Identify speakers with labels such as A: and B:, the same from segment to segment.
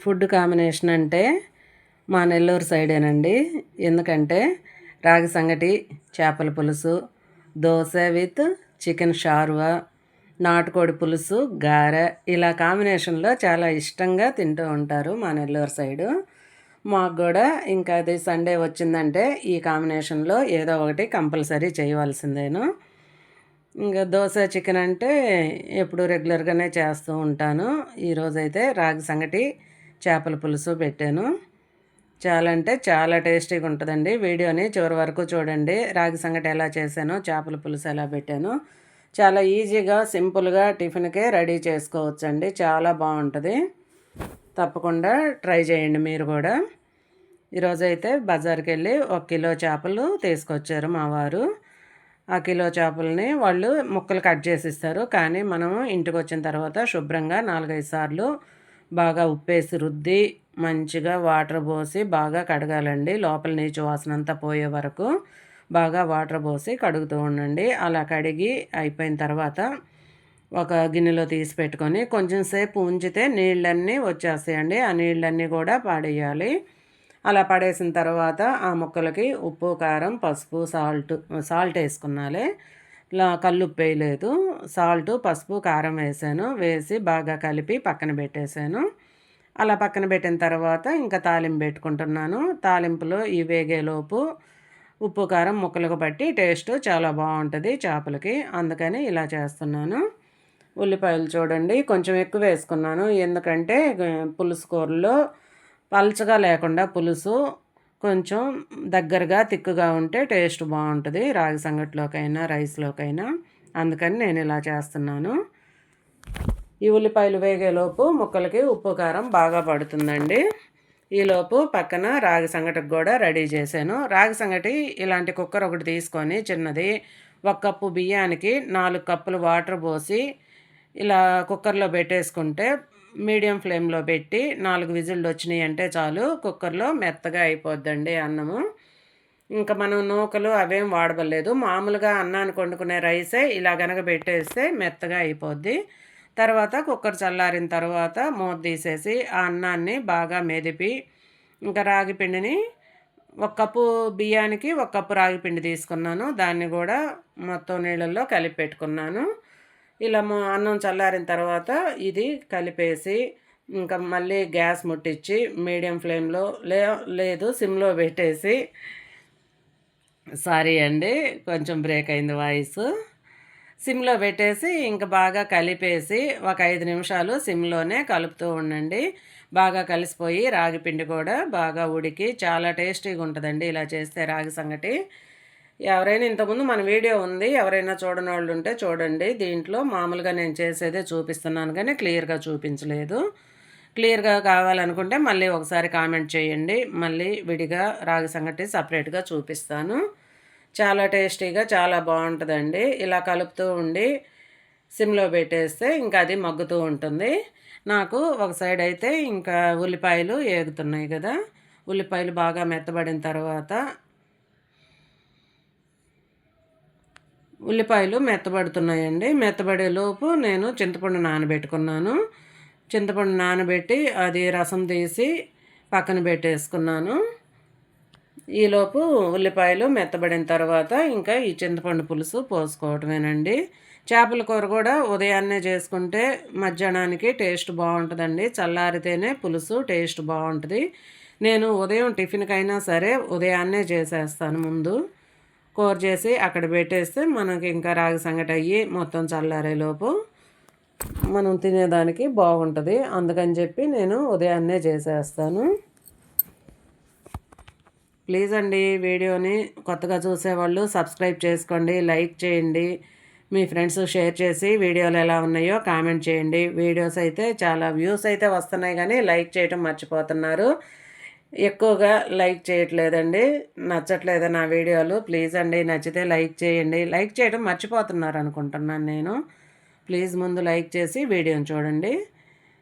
A: Food combination అంటే మా నెల్లూరు సైడేనండి. ఎందుకంటే రాగి సంగటి, చేపల పులుసు, దోస విత్ చికెన్ షార్వా, నాటుకోడి పులుసు, గారె ఇలా కాంబినేషన్‌లో చాలా ఇష్టంగా తింటూ ఉంటారు మా నెల్లూరు సైడు. మాకు గూడా ఇంకా అది సండే వచ్చిందంటే ఈ కాంబినేషన్‌లో ఏదో ఒకటి కంపల్సరీ చేయవలసిందేను. ఇంక దోస, చికెన్ అంటే ఎప్పుడు రెగ్యులర్‌గానే చేస్తూ ఉంటాను. ఈరోజైతే రాగి సంగటి, చేపల పులుసు పెట్టాను. చాలా అంటే చాలా టేస్టీగా ఉంటదండి. వీడియోని చివరి వరకు చూడండి. రాగి సంగటి ఎలా చేశానో, చేపల పులుసు ఎలా పెట్టానో చాలా ఈజీగా, సింపుల్‌గా టిఫిన్‌కే రెడీ చేసుకోవచ్చండి. చాలా బావుంటది. తప్పకుండా ట్రై చేయండి మీరు గూడా. ఈరోజైతే బజార్‌కెళ్ళి 1 కిలో చేపలు తీసుకొచ్చారు మా వారు. ఆ కిలో చేపలని వాళ్ళు ముక్కలు కట్ చేసి ఇస్తారు. కానీ మనం ఇంటికొచ్చిన తర్వాత శుభ్రంగా 4, 5 సార్లు బాగా ఉప్పేసి రుద్ది, మంచిగా వాటర్ పోసి బాగా కడగాలండి. లోపల నీచు వాసనంతా పోయే వరకు బాగా వాటర్ పోసి కడుగుతూ ఉండండి. అలా కడిగి అయిపోయిన తర్వాత ఒక గిన్నెలో తీసి పెట్టుకొని కొంచెం సేపు ఉంచితే నీళ్ళన్నీ వచ్చేస్తాయండి. ఆ నీళ్ళన్నీ కూడా పాడేయాలి. అలా పడేసిన తర్వాత ఆ ముక్కలకి ఉప్పు, కారం, పసుపు, సాల్ట్ వేసుకున్నాలే. కల్లుప్పు వేయలేదు. సాల్టు, పసుపు, కారం వేసాను. వేసి బాగా కలిపి పక్కన పెట్టేశాను. అలా పక్కన పెట్టిన తర్వాత ఇంకా తాలింపు పెట్టుకుంటున్నాను. తాలింపులో ఈ వేగేలోపు ఉప్పు, కారం ముక్కలకు బట్టి టేస్ట్ చాలా బాగుంటుంది చేపలకి. అందుకని ఇలా చేస్తున్నాను. ఉల్లిపాయలు చూడండి కొంచెం ఎక్కువ వేసుకున్నాను. ఎందుకంటే పులుసు కూరలో పల్చగా లేకుండా పులుసు కొంచెం దగ్గరగా తిక్కుగా ఉంటే టేస్ట్ బాగుంటుంది. రాగి సంగటిలోకైనా రైస్లోకైనా. అందుకని నేను ఇలా చేస్తున్నాను. ఈ ఉల్లిపాయలు వేగేలోపు ముక్కలకి ఉప్పు, కారం బాగా పడుతుందండి. ఈలోపు పక్కన రాగి సంగటికి కూడా రెడీ చేశాను. రాగి సంగటి ఇలాంటి కుక్కర్ ఒకటి తీసుకొని చిన్నది 1 కప్పు బియ్యానికి 4 కప్పులు వాటర్ పోసి ఇలా కుక్కర్లో పెట్టేసుకుంటే మీడియం ఫ్లేమ్లో పెట్టి 4 విజిల్లు వచ్చినాయి అంటే చాలు కుక్కర్లో మెత్తగా అయిపోద్దండి అన్నము. ఇంకా మనం నూకలు అవేం వాడబలేదు. మామూలుగా అన్నానికి వండుకునే రైసే ఇలా గనక పెట్టేస్తే మెత్తగా అయిపోద్ది. తర్వాత కుక్కర్ చల్లారిన తర్వాత మూత తీసేసి ఆ అన్నాన్ని బాగా మెదిపి ఇంకా రాగి పిండిని 1 కప్పు బియ్యానికి 1 కప్పు రాగి పిండి తీసుకున్నాను. దాన్ని కూడా మొత్తం నీళ్ళల్లో కలిపి పెట్టుకున్నాను. ఇలా అన్నం చల్లారిన తర్వాత ఇది కలిపేసి ఇంకా మళ్ళీ గ్యాస్ ముట్టించి మీడియం ఫ్లేమ్లో లేదు సిమ్లో పెట్టేసి సారీ అండి కొంచెం బ్రేక్ అయింది వాయిస్. సిమ్లో పెట్టేసి ఇంక బాగా కలిపేసి ఒక 5 నిమిషాలు సిమ్లోనే కలుపుతూ ఉండండి. బాగా కలిసిపోయి రాగి పిండి కూడా బాగా ఉడికి చాలా టేస్టీగా ఉంటుందండి ఇలా చేస్తే రాగి సంగటి. ఎవరైనా ఇంతకుముందు మన వీడియో ఉంది, ఎవరైనా చూడని వాళ్ళు ఉంటే చూడండి. దీంట్లో మామూలుగా నేను చేసేదే చూపిస్తున్నాను కానీ క్లియర్గా చూపించలేదు. క్లియర్గా కావాలనుకుంటే మళ్ళీ ఒకసారి కామెంట్ చేయండి. మళ్ళీ విడిగా రాగి సంగటి సపరేట్గా చూపిస్తాను. చాలా టేస్టీగా చాలా బాగుంటుందండి. ఇలా కలుపుతూ ఉండి సిమ్లో పెట్టేస్తే ఇంకా అది మగ్గుతూ ఉంటుంది. నాకు ఒక సైడ్ అయితే ఇంకా ఉల్లిపాయలు ఏగుతున్నాయి కదా, ఉల్లిపాయలు బాగా మెత్తబడిన తర్వాత ఉల్లిపాయలు మెత్తబడుతున్నాయండి. మెత్తబడేలోపు నేను చింతపండు నానబెట్టుకున్నాను. చింతపండు నానబెట్టి అది రసం తీసి పక్కన పెట్టేసుకున్నాను. ఈలోపు ఉల్లిపాయలు మెత్తబడిన తర్వాత ఇంకా ఈ చింతపండు పులుసు పోసుకోవటమేనండి. చేపల కూర కూడా ఉదయాన్నే చేసుకుంటే మధ్యాహ్నానికి టేస్ట్ బాగుంటుందండి. చల్లారితేనే పులుసు టేస్ట్ బాగుంటుంది. నేను ఉదయం టిఫిన్కైనా సరే ఉదయాన్నే చేసేస్తాను. ముందు కూర చేసి అక్కడ పెట్టేస్తే మనకి ఇంకా రాగి సంగటి అయ్యి మొత్తం చల్లారేలోపు మనం తినేదానికి బాగుంటుంది. అందుకని చెప్పి నేను ఉదయాన్నే చేసేస్తాను. ప్లీజ్ అండి వీడియోని కొత్తగా చూసేవాళ్ళు సబ్స్క్రైబ్ చేసుకోండి, లైక్ చేయండి, మీ ఫ్రెండ్స్ షేర్ చేసి వీడియోలు ఎలా ఉన్నాయో కామెంట్ చేయండి. వీడియోస్ అయితే చాలా వ్యూస్ అయితే వస్తున్నాయి కానీ లైక్ చేయటం మర్చిపోతున్నారు. ఎక్కువగా లైక్ చేయట్లేదండి. నచ్చట్లేదు నా వీడియోలు. ప్లీజ్ అండి నచ్చితే లైక్ చేయండి. లైక్ చేయడం మర్చిపోతున్నారు అనుకుంటున్నాను నేను. ప్లీజ్ ముందు లైక్ చేసి వీడియోని చూడండి.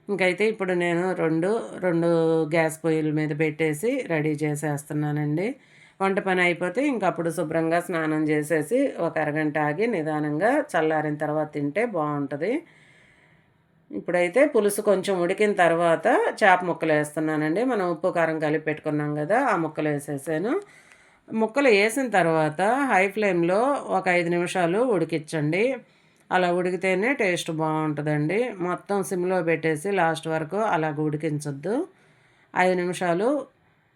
A: ఇంకైతే ఇప్పుడు నేను రెండు గ్యాస్ పొయ్యిల మీద పెట్టేసి రెడీ చేసేస్తున్నానండి. వంట పని అయిపోతే ఇంకప్పుడు శుభ్రంగా స్నానం చేసేసి ఒక అరగంట ఆగి నిదానంగా చల్లారిన తర్వాత తింటే బాగుంటుంది. ఇప్పుడైతే పులుసు కొంచెం ఉడికిన తర్వాత చేప ముక్కలు వేస్తున్నానండి. మనం ఉప్పు, కారం కలిపి పెట్టుకున్నాం కదా! ఆ ముక్కలు వేసేసాను. ముక్కలు వేసిన తర్వాత హై ఫ్లేమ్‌లో ఒక 5 నిమిషాలు ఉడికించండి. అలా ఉడికితేనే టేస్ట్ బావుంటదండి. మొత్తం సిమ్‌లో పెట్టేసి లాస్ట్ వరకు అలాగ ఉడికించొద్దు. 5 నిమిషాలు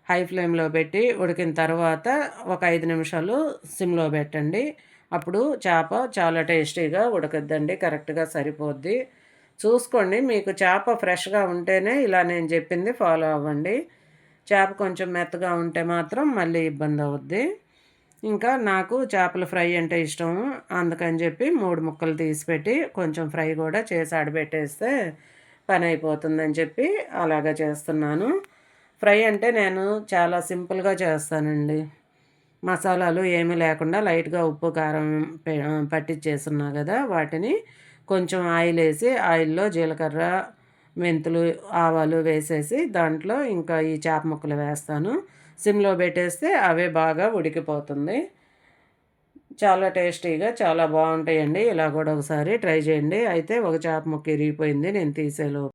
A: హై ఫ్లేమ్‌లో పెట్టి ఉడికిన తర్వాత ఒక 5 నిమిషాలు సిమ్‌లో పెట్టండి. అప్పుడు చేప చాలా టేస్టీగా ఉడకుద్దండి. కరెక్ట్‌గా సరిపోద్ది. చూసుకోండి, మీకు చేప ఫ్రెష్‌గా ఉంటేనే ఇలా నేను చెప్పింది ఫాలో అవ్వండి. చేప కొంచెం మెత్తగా ఉంటే మాత్రం మళ్ళీ ఇబ్బందవుద్ది. ఇంకా నాకు చేపల ఫ్రై అంటే ఇష్టం. అందుకని చెప్పి 3 ముక్కలు తీసి పెట్టి కొంచెం ఫ్రై కూడా చేసి ఆడబెట్టేస్తే పనయిపోతుందని చెప్పి అలాగా చేస్తున్నాను. ఫ్రై అంటే నేను చాలా సింపుల్‌గా చేస్తానండి. మసాలాలు ఏమీ లేకుండా లైట్‌గా ఉప్పు, కారం పట్టించేసున్నా గదా! వాటిని కొంచెం ఆయిలేసి, ఆయిల్‌లో జీలకర్ర, మెంతులు, ఆవాలు వేసేసి దాంట్లో ఇంకా ఈ చేప ముక్కలు వేస్తాను. సిమ్‌లో పెట్టేస్తే అవే బాగా ఉడికిపోతుంది. చాలా టేస్టీగా చాలా బావుంటాయండి. ఇలా గూడా ఒకసారి ట్రై చేయండి. అయితే ఒక చేప ముక్క ఇరిగిపోయింది నేను తీసేలోపు.